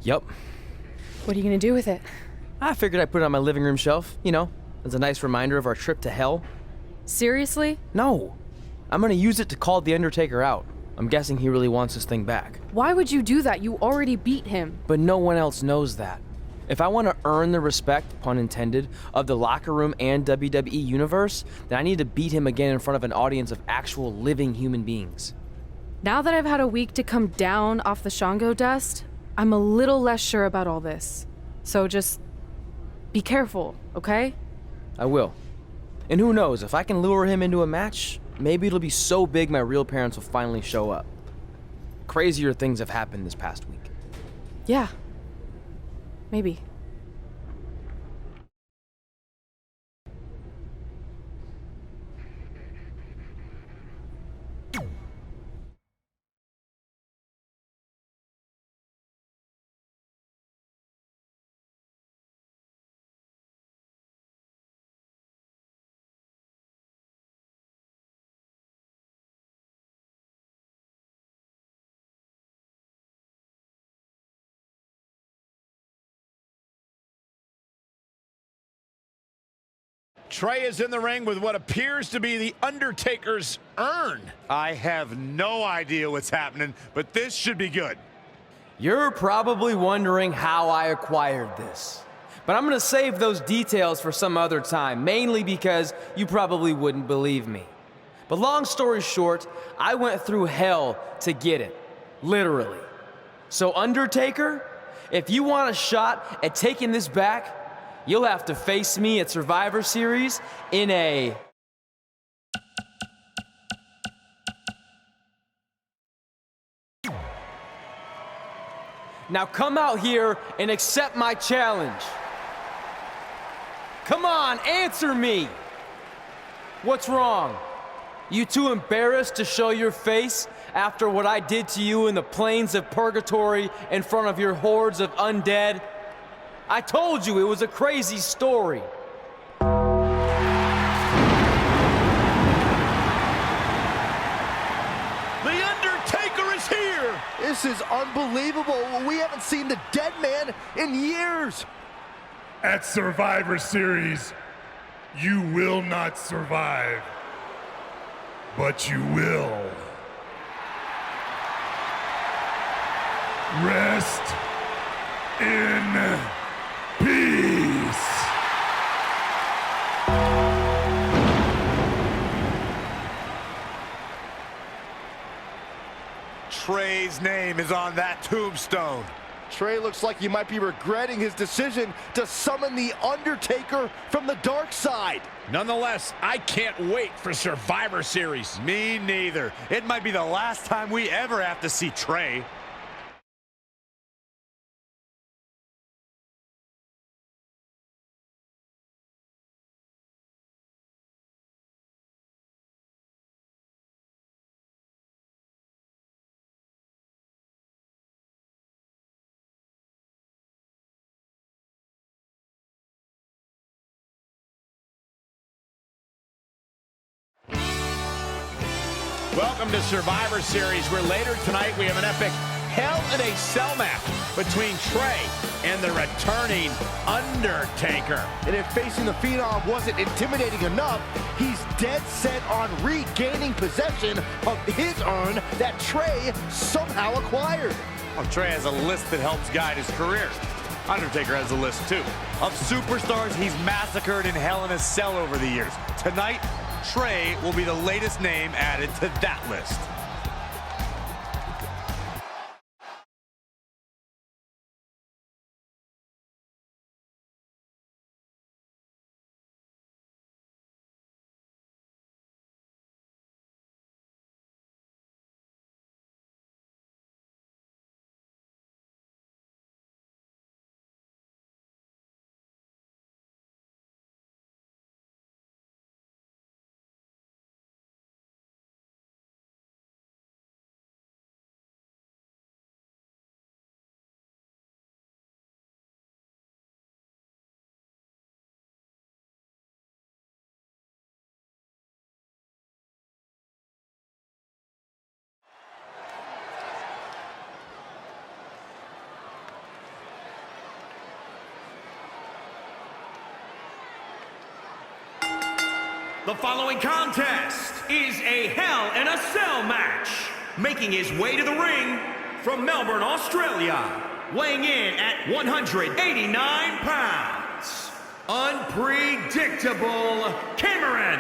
Yup. What are you gonna do with it? I figured I'd put it on my living room shelf, as a nice reminder of our trip to hell. Seriously? No. I'm gonna use it to call The Undertaker out. I'm guessing he really wants this thing back. Why would you do that? You already beat him. But no one else knows that. If I want to earn the respect, pun intended, of the locker room and WWE universe, then I need to beat him again in front of an audience of actual living human beings. Now that I've had a week to come down off the Shango dust, I'm a little less sure about all this. So just be careful, okay? I will. And who knows, if I can lure him into a match, maybe it'll be so big my real parents will finally show up. Crazier things have happened this past week. Yeah. Maybe. Trey is in the ring with what appears to be the Undertaker's urn. I have no idea what's happening, but this should be good. You're probably wondering how I acquired this. But I'm gonna save those details for some other time, mainly because you probably wouldn't believe me. But long story short, I went through hell to get it. Literally. So Undertaker, if you want a shot at taking this back, you'll have to face me at Survivor Series in a... Now come out here and accept my challenge. Come on, answer me! What's wrong? You too embarrassed to show your face after what I did to you in the plains of purgatory in front of your hordes of undead? I told you it was a crazy story. The Undertaker is here! This is unbelievable. We haven't seen the dead man in years. At Survivor Series, you will not survive, but you will. Rest in peace. Trey's name is on that tombstone. Trey looks like he might be regretting his decision to summon the Undertaker from the dark side. Nonetheless, I can't wait for Survivor Series. Me neither. It might be the last time we ever have to see Trey. Welcome to Survivor Series, where later tonight we have an epic Hell in a Cell match between Trey and the returning Undertaker. And if facing the Phenom wasn't intimidating enough, he's dead set on regaining possession of his urn that Trey somehow acquired. Oh, Trey has a list that helps guide his career. Undertaker has a list too of superstars he's massacred in Hell in a Cell over the years. Tonight, Trey will be the latest name added to that list. The following contest is a Hell in a Cell match. Making his way to the ring from Melbourne, Australia, weighing in at 189 pounds, unpredictable Cameron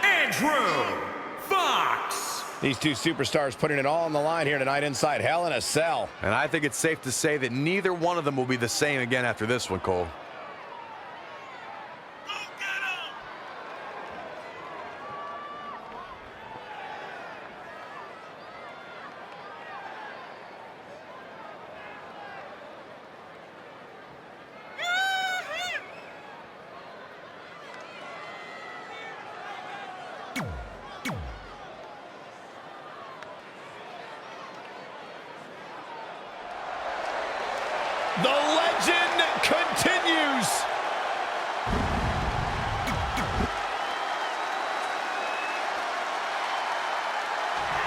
Andrew Fox. These two superstars putting it all on the line here tonight inside Hell in a Cell. And I think it's safe to say that neither one of them will be the same again after this one, Cole. The legend continues.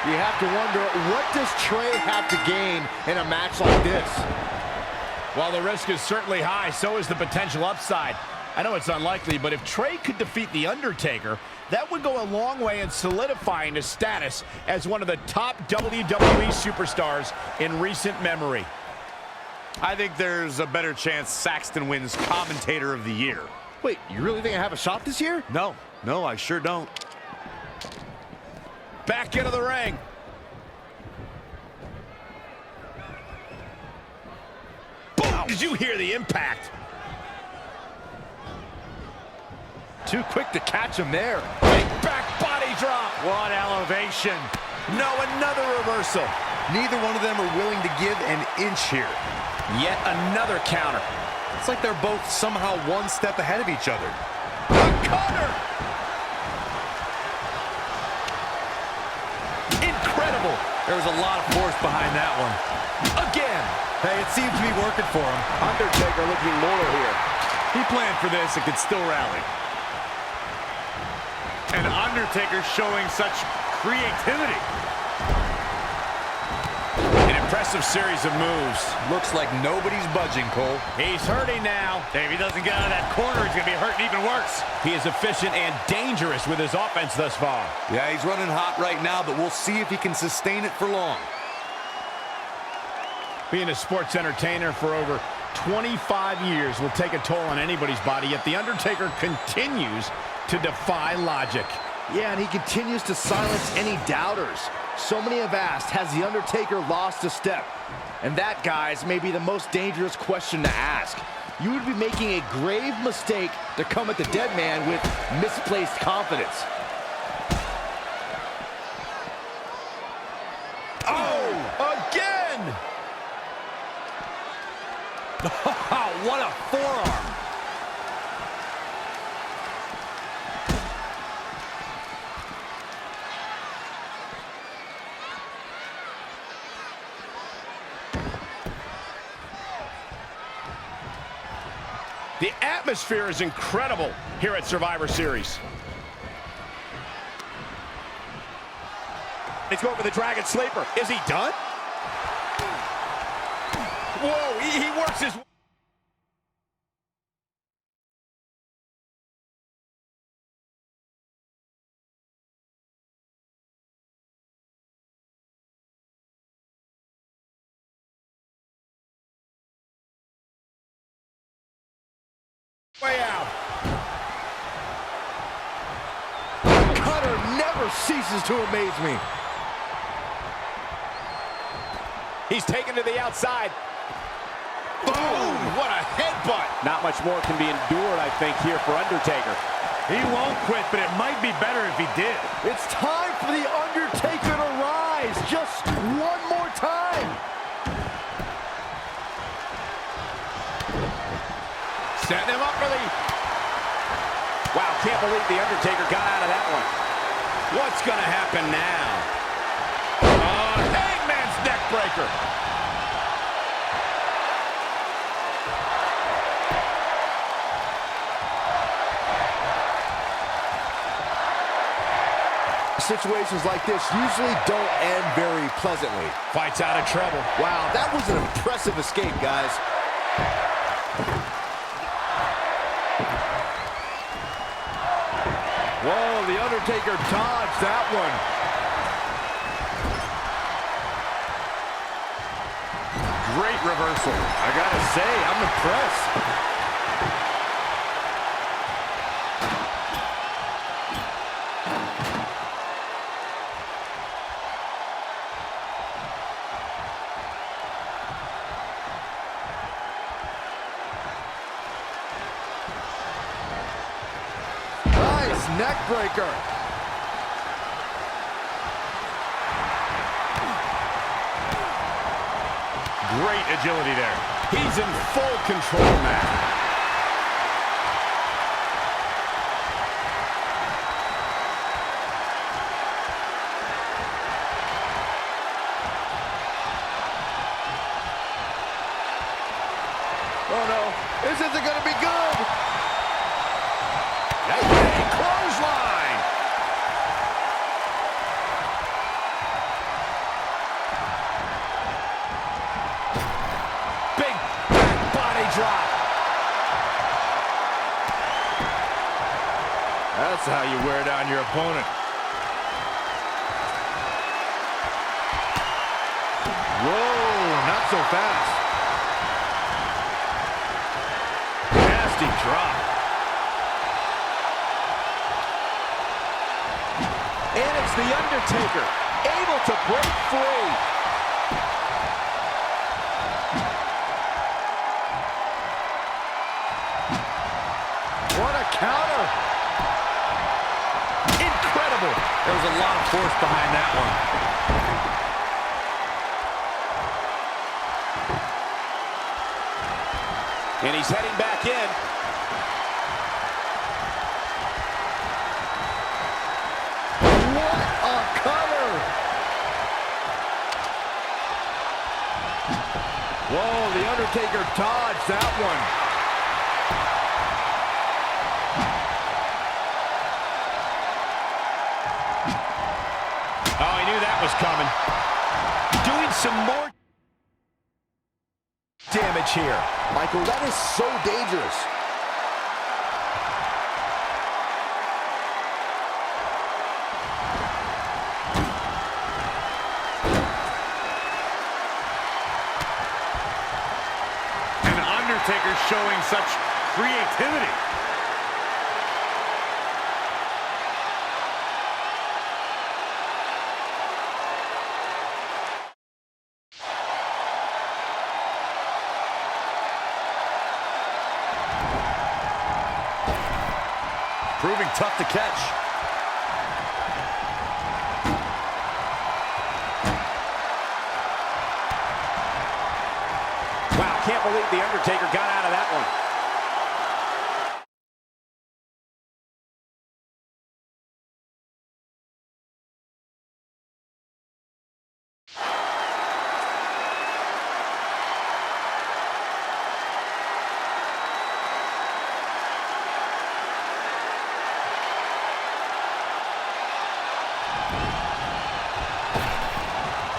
You have to wonder, what does Trey have to gain in a match like this? While the risk is certainly high, so is the potential upside. I know it's unlikely, but if Trey could defeat The Undertaker, that would go a long way in solidifying his status as one of the top WWE superstars in recent memory. I think there's a better chance Saxton wins Commentator of the Year. Wait, you really think I have a shot this year? No, I sure don't. Back into the ring. Boom! Did you hear the impact? Too quick to catch him there. Big back body drop. What elevation. No, another reversal. Neither one of them are willing to give an inch here. Yet another counter. It's like they're both somehow one step ahead of each other. A cutter! Incredible! There was a lot of force behind that one. Again! Hey, it seems to be working for him. Undertaker looking loyal here. He planned for this and could still rally. And Undertaker showing such creativity. An impressive series of moves. Looks like nobody's budging, Cole. He's hurting now. If he doesn't get out of that corner, he's going to be hurting even worse. He is efficient and dangerous with his offense thus far. Yeah, he's running hot right now, but we'll see if he can sustain it for long. Being a sports entertainer for over 25 years will take a toll on anybody's body, yet The Undertaker continues to defy logic. Yeah, and he continues to silence any doubters. So many have asked, has The Undertaker lost a step? And that, guys, may be the most dangerous question to ask. You would be making a grave mistake to come at the dead man with misplaced confidence. Oh, again! What a forearm! The atmosphere is incredible here at Survivor Series. He's going for the Dragon Sleeper. Is he done? Whoa, he works his way out. Cutter never ceases to amaze me. He's taken to the outside. Boom! What a headbutt! Not much more can be endured, I think, here for Undertaker. He won't quit, but it might be better if he did. It's time for The Undertaker to rise just one more time. Setting him up for the... Wow, can't believe The Undertaker got out of that one. What's going to happen now? Hangman's neck breaker. Situations like this usually don't end very pleasantly. Fight's out of trouble. Wow, that was an impressive escape, guys. Whoa, The Undertaker dodged that one. Great reversal. I gotta say, I'm impressed. Nice neck breaker. Great agility there. He's in full control now. Oh no, this isn't gonna be good. Hey, clothesline. Big back body drop. That's how you wear down your opponent. Whoa, not so fast. Nasty drop. And it's The Undertaker, able to break free. What a counter. Incredible. There was a lot of force behind that one. And he's heading back in. What a cutter. Whoa, The Undertaker dodged that one. Oh, he knew that was coming. Doing some more damage here. Michael, that is so dangerous. And Undertaker showing such creativity. Proving tough to catch. Wow, can't believe The Undertaker got out of that one.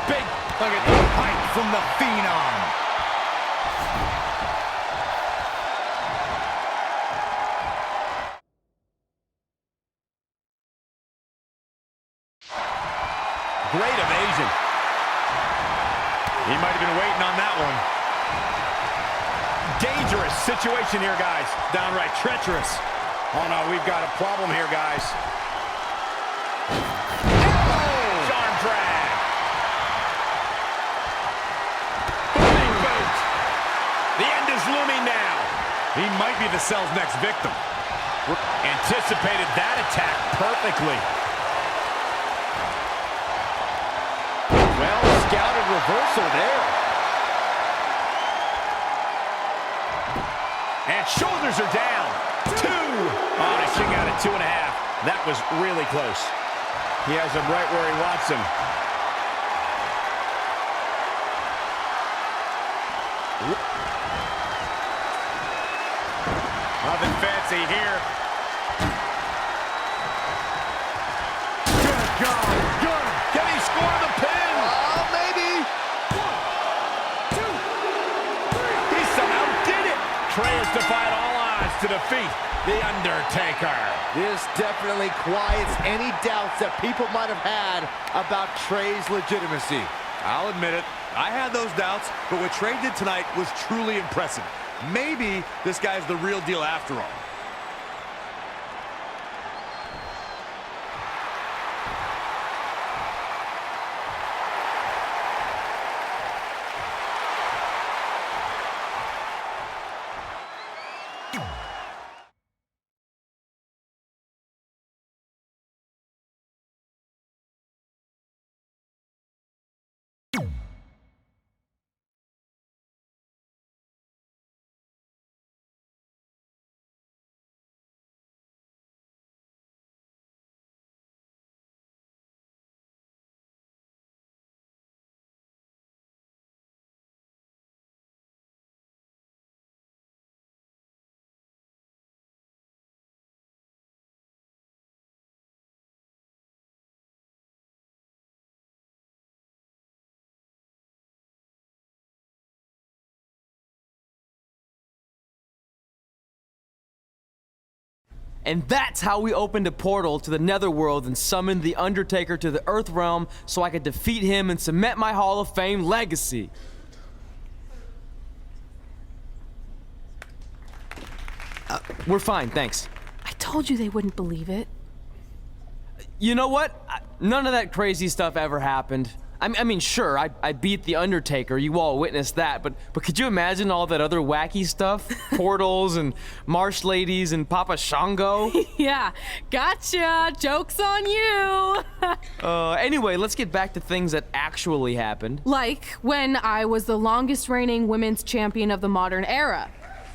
Big, look at the height from the Phenom. Great evasion. He might have been waiting on that one. Dangerous situation here, guys. Downright treacherous. Oh, no, we've got a problem here, guys. Arm drag. Big boot. The end is looming now. He might be the Cell's next victim. Anticipated that attack perfectly. Well scouted reversal there. And shoulders are down. 2. Oh, they kick out at 2.5. That was really close. He has him right where he wants him. Nothing fancy here. Good God. Good. Can he score the pin? Maybe. 1, 2, 3. He somehow did it. Trey has defied all odds to defeat The Undertaker. This definitely quiets any doubts that people might have had about Trey's legitimacy. I'll admit it, I had those doubts, but what Trey did tonight was truly impressive. Maybe this guy's the real deal after all. And that's how we opened a portal to the Netherworld and summoned the Undertaker to the Earth Realm so I could defeat him and cement my Hall of Fame legacy. We're fine, thanks. I told you they wouldn't believe it. You know what? None of that crazy stuff ever happened. I mean, sure, I beat the Undertaker. You all witnessed that, but could you imagine all that other wacky stuff? Portals and marsh ladies and Papa Shango? Yeah, gotcha. Joke's on you. Anyway, let's get back to things that actually happened. Like when I was the longest reigning women's champion of the modern era,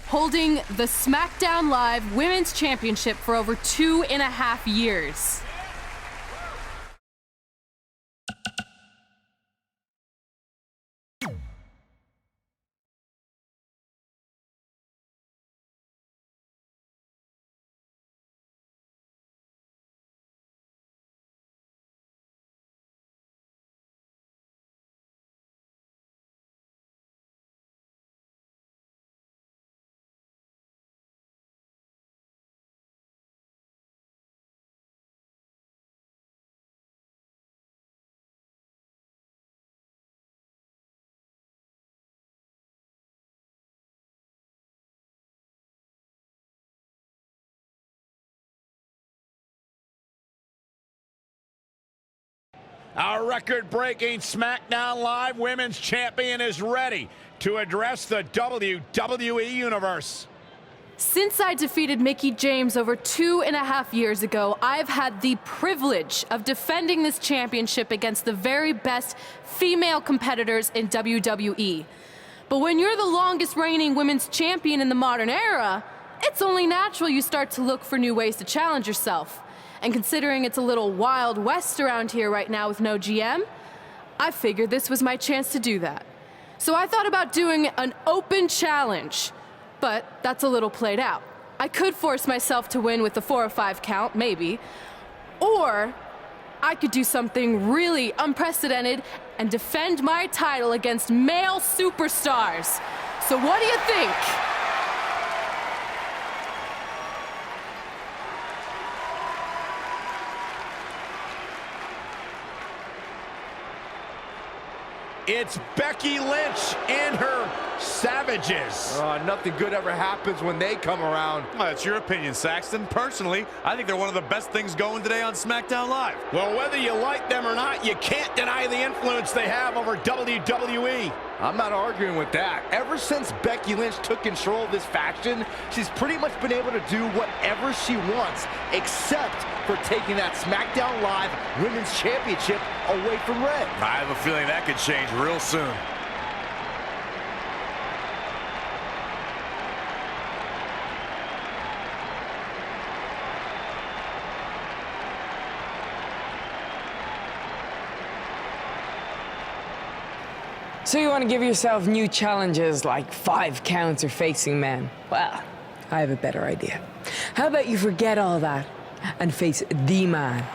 holding the SmackDown Live Women's Championship for over 2.5 years. Our record-breaking SmackDown Live Women's Champion is ready to address the WWE Universe. Since I defeated Mickie James over 2.5 years ago, I've had the privilege of defending this championship against the very best female competitors in WWE. But when you're the longest reigning women's champion in the modern era, it's only natural you start to look for new ways to challenge yourself. And considering it's a little Wild West around here right now with no GM, I figured this was my chance to do that. So I thought about doing an open challenge, but that's a little played out. I could force myself to win with the 4 or 5 count, maybe, or I could do something really unprecedented and defend my title against male superstars. So what do you think? It's Becky Lynch and her Savages. Nothing good ever happens when they come around. Well, that's your opinion, Saxton. Personally, I think they're one of the best things going today on SmackDown Live. Well, whether you like them or not, you can't deny the influence they have over WWE. I'm not arguing with that. Ever since Becky Lynch took control of this faction, she's pretty much been able to do whatever she wants, except for taking that SmackDown Live Women's Championship away from Red. I have a feeling that could change real soon. So you want to give yourself new challenges like 5 counts or facing men? Well, I have a better idea. How about you forget all that and face the man?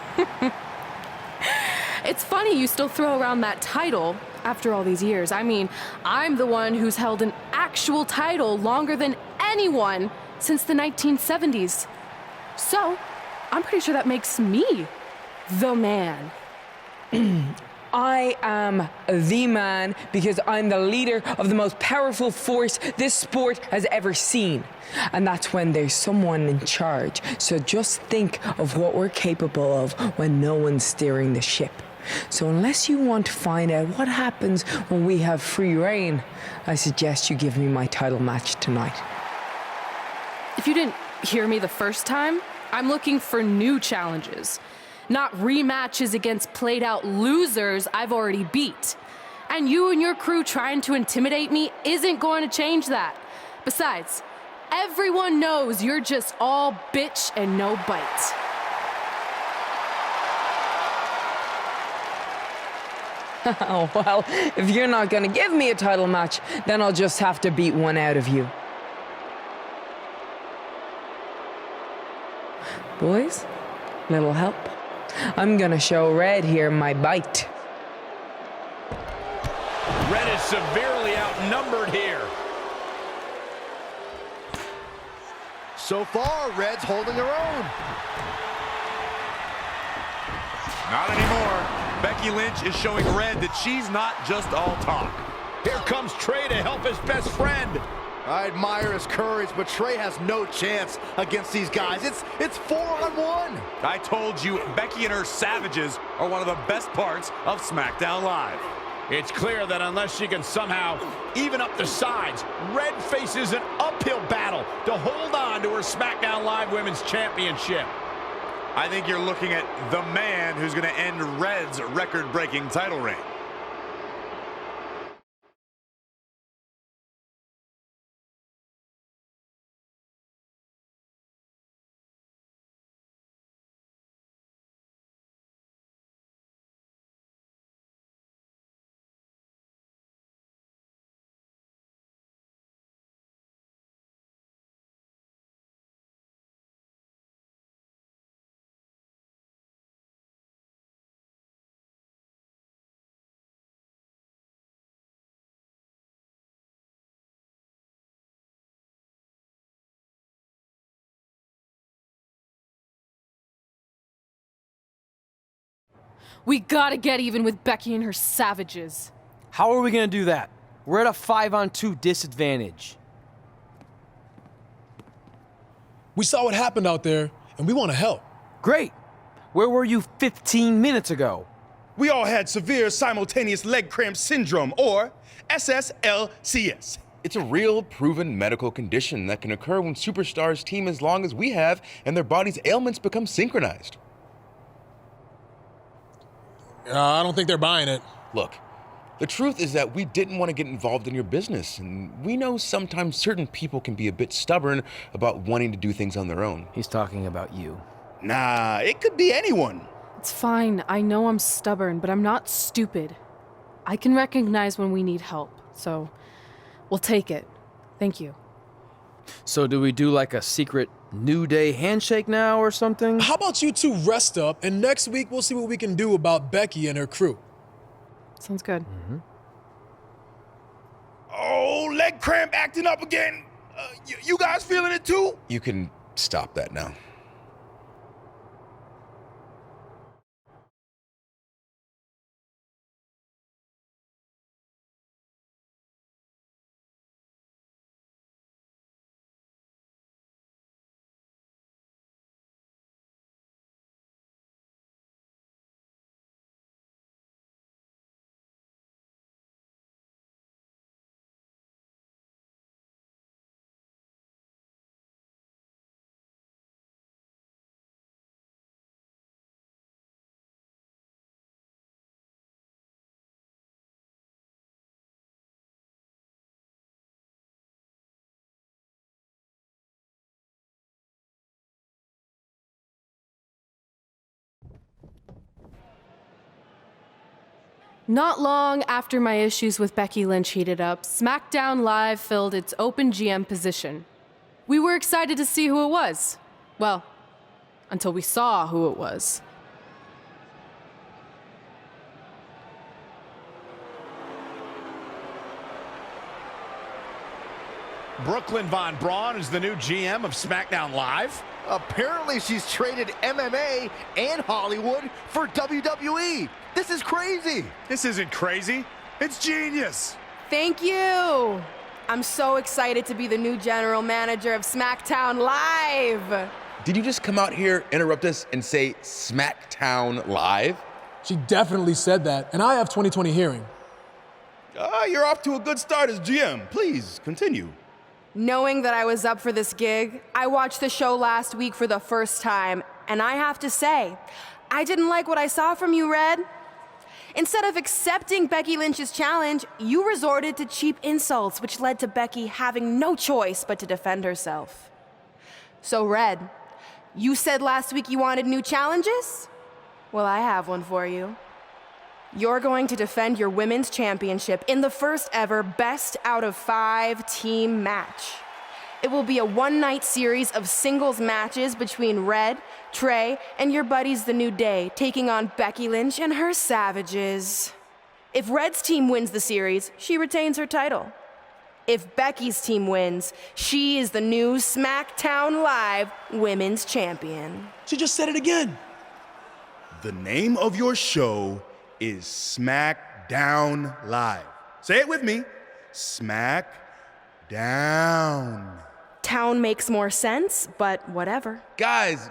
It's funny you still throw around that title after all these years. I mean, I'm the one who's held an actual title longer than anyone since the 1970s. So, I'm pretty sure that makes me the man. I am the man because I'm the leader of the most powerful force this sport has ever seen. And that's when there's someone in charge. So just think of what we're capable of when no one's steering the ship. So unless you want to find out what happens when we have free reign, I suggest you give me my title match tonight. If you didn't hear me the first time, I'm looking for new challenges. Not rematches against played-out losers I've already beat. And you and your crew trying to intimidate me isn't going to change that. Besides, everyone knows you're just all bitch and no bite. Oh, well, if you're not gonna give me a title match, then I'll just have to beat one out of you. Boys, little help? I'm gonna show Red here my bite. Red is severely outnumbered here. So far, Red's holding her own. Not anymore. Becky Lynch is showing Red that she's not just all talk. Here comes Trey to help his best friend. I admire his courage, but Trey has no chance against these guys. It's 4-on-1. I told you, Becky and her savages are one of the best parts of SmackDown Live. It's clear that unless she can somehow even up the sides, Red faces an uphill battle to hold on to her SmackDown Live Women's Championship. I think you're looking at the man who's going to end Red's record-breaking title reign. We gotta get even with Becky and her savages. How are we gonna do that? We're at a 5-on-2 disadvantage. We saw what happened out there, and we want to help. Great. Where were you 15 minutes ago? We all had severe simultaneous leg cramp syndrome, or SSLCS. It's a real, proven medical condition that can occur when superstars team as long as we have and their body's ailments become synchronized. I don't think they're buying it. Look, the truth is that we didn't want to get involved in your business, and we know sometimes certain people can be a bit stubborn about wanting to do things on their own. He's talking about you. Nah, it could be anyone. It's fine. I know I'm stubborn, but I'm not stupid. I can recognize when we need help, so we'll take it. Thank you. So do we do like a secret New Day handshake now or something? How about you two rest up, and next week we'll see what we can do about Becky and her crew. Sounds good. Oh, leg cramp acting up again. You guys feeling it too? You can stop that now. Not long after my issues with Becky Lynch heated up, SmackDown Live filled its open GM position. We were excited to see who it was. Well, until we saw who it was. Brooklyn Von Braun is the new GM of SmackDown Live? Apparently she's traded MMA and Hollywood for WWE. This is crazy. This isn't crazy. It's genius. Thank you. I'm so excited to be the new general manager of SmackDown Live. Did you just come out here, interrupt us, and say SmackDown Live? She definitely said that, and I have 20/20 hearing. You're off to a good start as GM. Please, continue. Knowing that I was up for this gig, I watched the show last week for the first time, and I have to say, I didn't like what I saw from you, Red. Instead of accepting Becky Lynch's challenge, you resorted to cheap insults, which led to Becky having no choice but to defend herself. So, Red, you said last week you wanted new challenges? Well, I have one for you. You're going to defend your women's championship in the first ever best out of 5 team match. It will be a one-night series of singles matches between Red, Trey, and your buddies The New Day, taking on Becky Lynch and her Savages. If Red's team wins the series, she retains her title. If Becky's team wins, she is the new SmackDown Live Women's Champion. She just said it again. The name of your show is SmackDown Live. Say it with me. SmackDown. Town makes more sense, but whatever. Guys,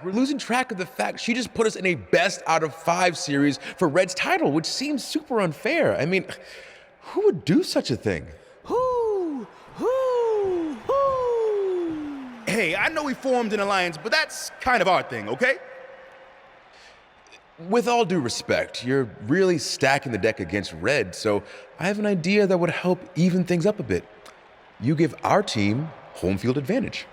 we're losing track of the fact she just put us in a best out of 5 series for Red's title, which seems super unfair. I mean, who would do such a thing? Hey, I know we formed an alliance, but that's kind of our thing, okay? With all due respect, you're really stacking the deck against Red, so I have an idea that would help even things up a bit. You give our team home field advantage.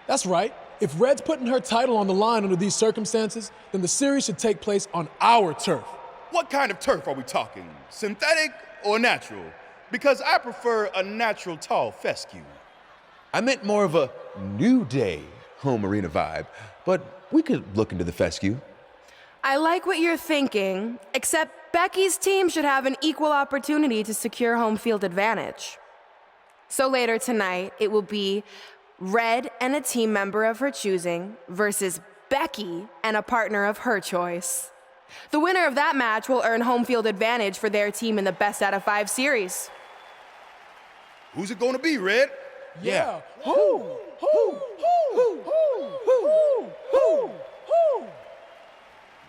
That's right. If Red's putting her title on the line under these circumstances, then the series should take place on our turf. What kind of turf are we talking? Synthetic or natural? Because I prefer a natural tall fescue. I meant more of a New Day home arena vibe, but we could look into the fescue. I like what you're thinking, except Becky's team should have an equal opportunity to secure home field advantage. So later tonight, it will be Red and a team member of her choosing versus Becky and a partner of her choice. The winner of that match will earn home field advantage for their team in the best out of 5 series. Who's it gonna be, Red? Yeah.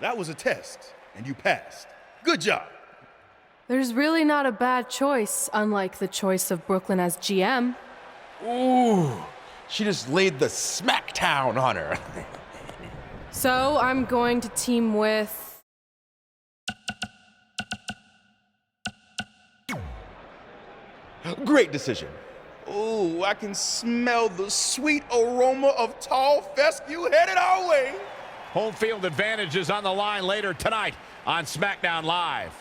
That was a test, and you passed. Good job. There's really not a bad choice, unlike the choice of Brooklyn as GM. Ooh, she just laid the smackdown on her. So I'm going to team with... Great decision. Ooh, I can smell the sweet aroma of tall fescue headed our way. Home field advantage is on the line later tonight on SmackDown Live.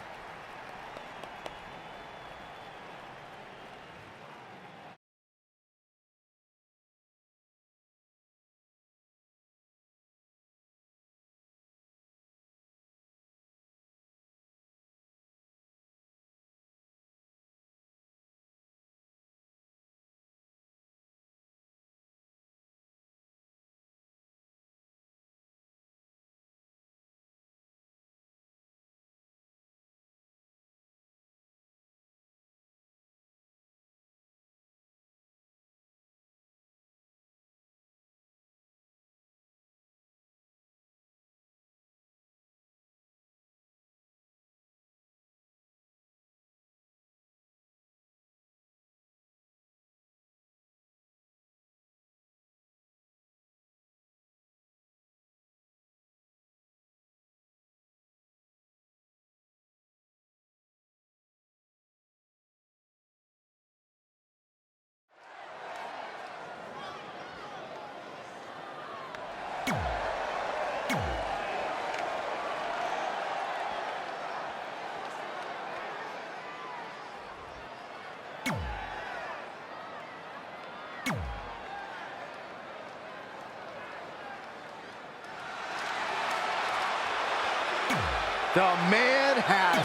The man has...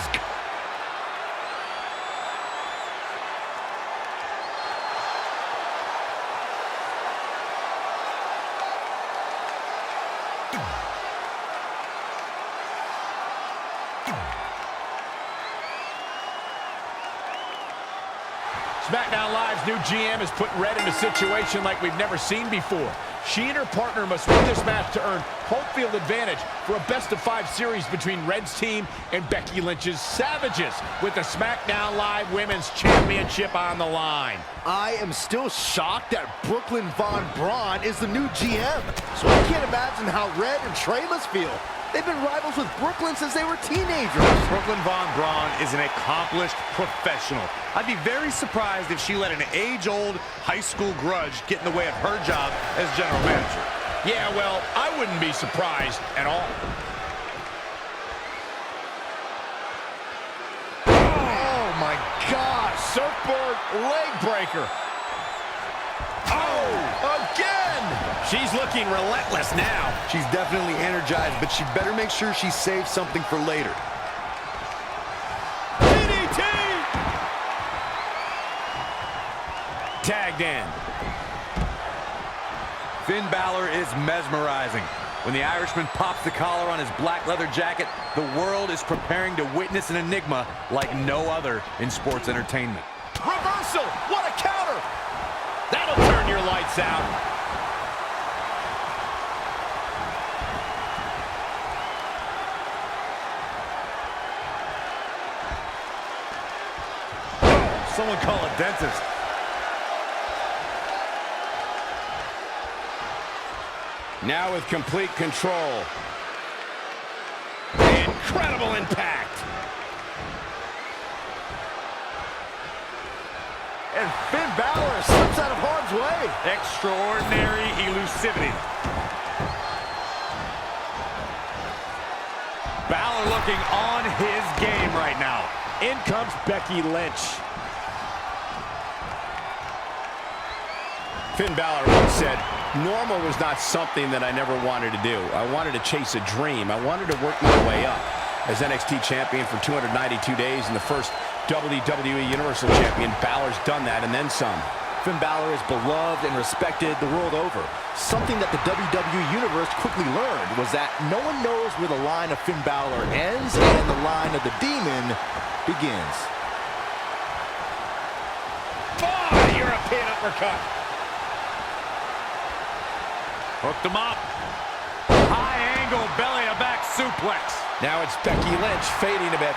SmackDown Live's new GM has put Red in a situation like we've never seen before. She and her partner must win this match to earn home field advantage for a best-of-5 series between Red's team and Becky Lynch's Savages, with the SmackDown Live Women's Championship on the line. I am still shocked that Brooklyn Von Braun is the new GM. So I can't imagine how Red and Trey must feel. They've been rivals with Brooklyn since they were teenagers. Brooklyn Von Braun is an accomplished professional. I'd be very surprised if she let an age-old high school grudge get in the way of her job as general manager. Yeah, well, I wouldn't be surprised at all. Oh my gosh, Surfboard leg breaker. Oh, again! She's looking relentless now. She's definitely energized, but she better make sure she saves something for later. DDT! Tagged in. Finn Balor is mesmerizing. When the Irishman pops the collar on his black leather jacket, the world is preparing to witness an enigma like no other in sports entertainment. Reversal! What a counter! That'll turn your lights out. Someone call a dentist. Now with complete control. Incredible impact. And Finn Balor slips out of harm's way. Extraordinary elusivity. Balor looking on his game right now. In comes Becky Lynch. Finn Balor once said, normal was not something that I never wanted to do. I wanted to chase a dream. I wanted to work my way up. As NXT champion for 292 days and the first WWE Universal Champion, Balor's done that and then some. Finn Balor is beloved and respected the world over. Something that the WWE Universe quickly learned was that no one knows where the line of Finn Balor ends and the line of the Demon begins. Oh, European uppercut. Hooked him up. High angle belly to back suplex. Now it's Becky Lynch fading a bit.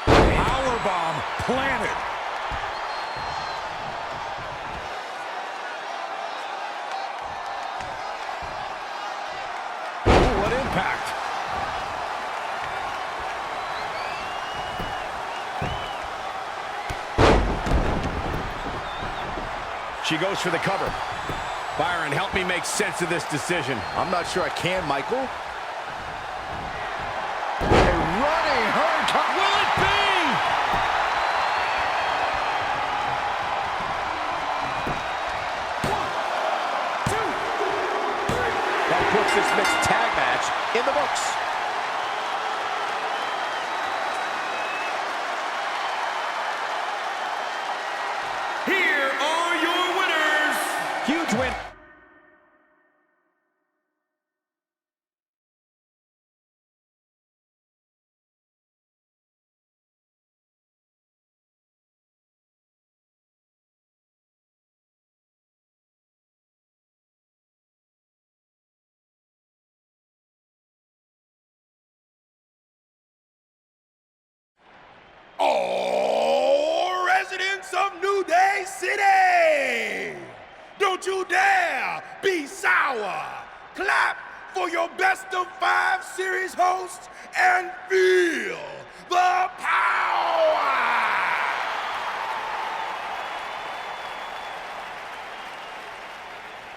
Powerbomb planted. Ooh, what impact. She goes for the cover. Byron, help me make sense of this decision. I'm not sure I can, Michael. A running hurricane. Will it be? That puts this mixed tag match in the books. Here are your winners. Huge win. All residents of New Day City, don't you dare be sour. Clap for your best-of-5 series host and feel the power.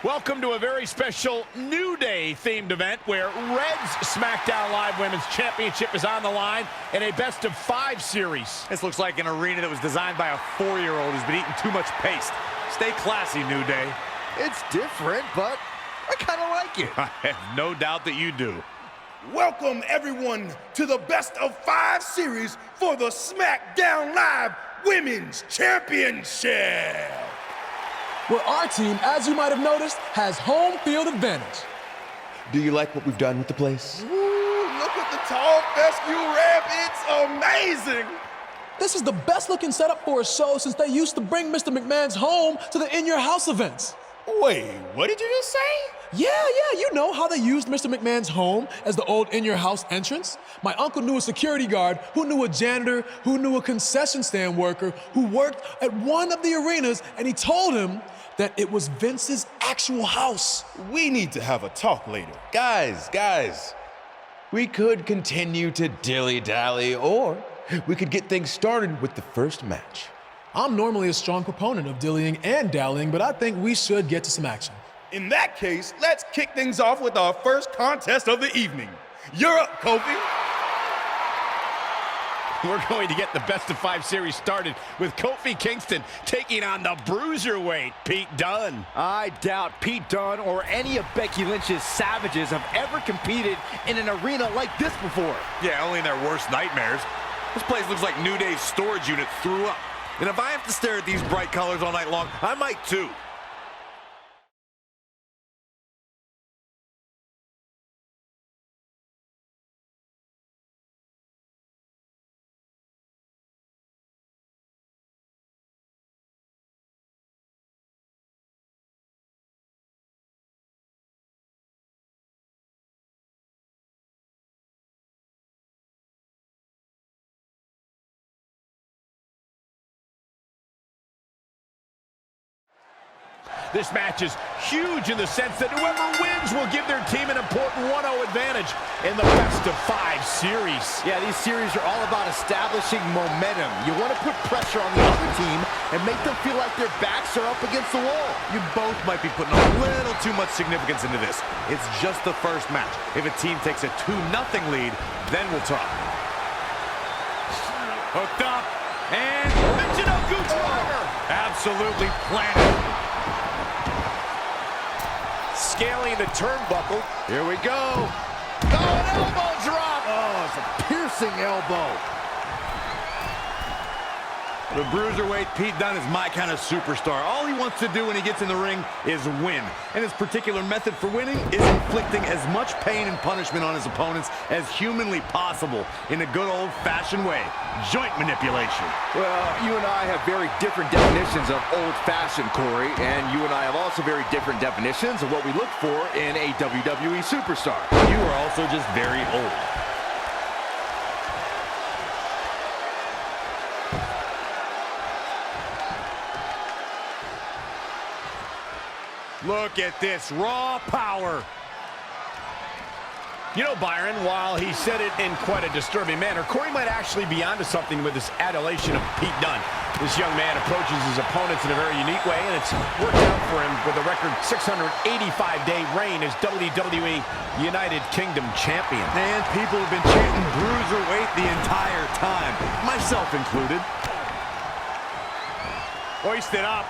Welcome to a very special New Day themed event where Red's SmackDown Live Women's Championship is on the line in a best-of-5 series. This looks like an arena that was designed by a 4-year-old who's been eating too much paste. Stay classy, New Day. It's different, but I kind of like it. I have no doubt that you do. Welcome, everyone, to the best-of-5 series for the SmackDown Live Women's Championship. Where our team, as you might have noticed, has home field advantage. Do you like what we've done with the place? Ooh, look at the tall fescue ramp. It's amazing. This is the best looking setup for a show since they used to bring Mr. McMahon's home to the In Your House events. Wait, what did you just say? Yeah, you know how they used Mr. McMahon's home as the old In Your House entrance? My uncle knew a security guard, who knew a janitor, who knew a concession stand worker, who worked at one of the arenas, and he told him that it was Vince's actual house. We need to have a talk later. Guys, we could continue to dilly-dally, or we could get things started with the first match. I'm normally a strong proponent of dillying and dallying, but I think we should get to some action. In that case, let's kick things off with our first contest of the evening. You're up, Kofi. We're going to get the best-of-5 series started with Kofi Kingston taking on the bruiserweight, Pete Dunne. I doubt Pete Dunne or any of Becky Lynch's savages have ever competed in an arena like this before. Yeah, only in their worst nightmares. This place looks like New Day's storage unit threw up. And if I have to stare at these bright colors all night long, I might too. This match is huge in the sense that whoever wins will give their team an important 1-0 advantage in the best-of-5 series. Yeah, these series are all about establishing momentum. You want to put pressure on the other team and make them feel like their backs are up against the wall. You both might be putting a little too much significance into this. It's just the first match. If a team takes a 2-0 lead, then we'll talk. Hooked up, and Michinoku driver. Absolutely planted. Scaling the turnbuckle. Here we go. Oh, an elbow drop. Oh, it's a piercing elbow. The bruiserweight Pete Dunne is my kind of superstar. All he wants to do when he gets in the ring is win. And his particular method for winning is inflicting as much pain and punishment on his opponents as humanly possible in a good old-fashioned way. Joint manipulation. Well, you and I have very different definitions of old-fashioned, Corey, and you and I have also very different definitions of what we look for in a WWE superstar. You are also just very old. Look at this raw power. You know, Byron, while he said it in quite a disturbing manner, Corey might actually be onto something with this adulation of Pete Dunne. This young man approaches his opponents in a very unique way, and it's worked out for him with a record 685-day reign as WWE United Kingdom champion. And people have been chanting bruiserweight the entire time, myself included. Hoisted up.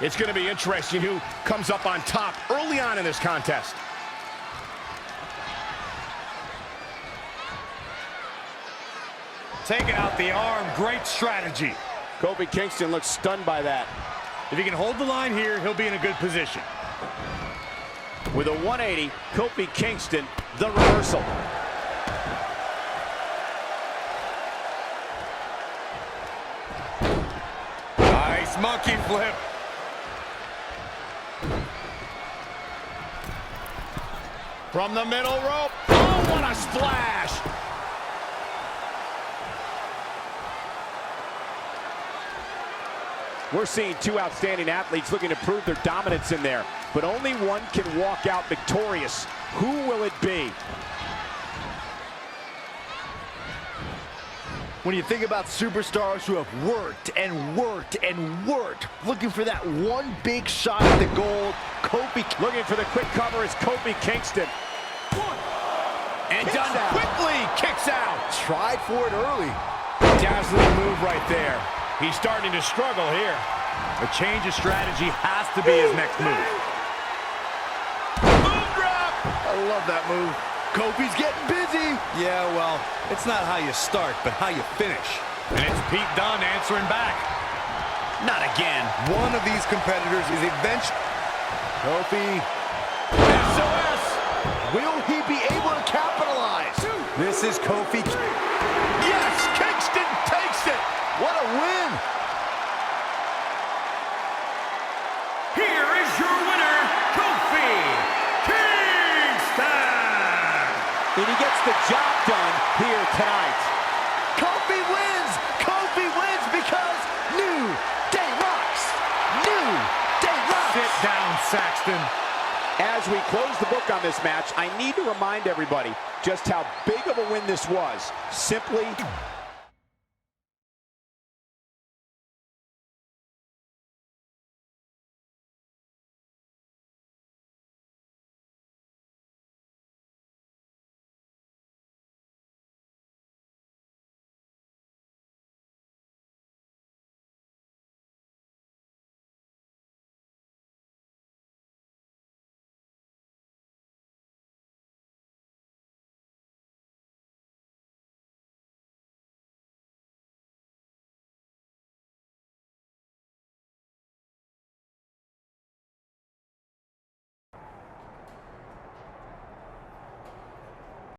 It's going to be interesting who comes up on top early on in this contest. Taking out the arm, great strategy. Kofi Kingston looks stunned by that. If he can hold the line here, he'll be in a good position. With a 180, Kofi Kingston, the reversal. Nice monkey flip. From the middle rope. Oh, what a splash! We're seeing two outstanding athletes looking to prove their dominance in there, but only one can walk out victorious. Who will it be? When you think about superstars who have worked and worked and worked, looking for that one big shot at the gold, Kofi looking for the quick cover is Kofi Kingston. And Dunne quickly kicks out. Tried for it early. Dazzling move right there. He's starting to struggle here. A change of strategy has to be his next move. Boom drop! I love that move. Kofi's getting busy. Yeah, well, it's not how you start, but how you finish. And it's Pete Dunne answering back. Not again. One of these competitors is eventually... Kofi. SOS. Will he be able to capitalize? This is Kofi. Yes, Kingston takes it. What a win. Here is your winner, Kofi Kingston. And he gets the job done here tonight. Kofi wins. Kofi wins because New Day rocks. New Day rocks. Sit down, Saxton. As we close the book on this match, I need to remind everybody just how big of a win this was. Simply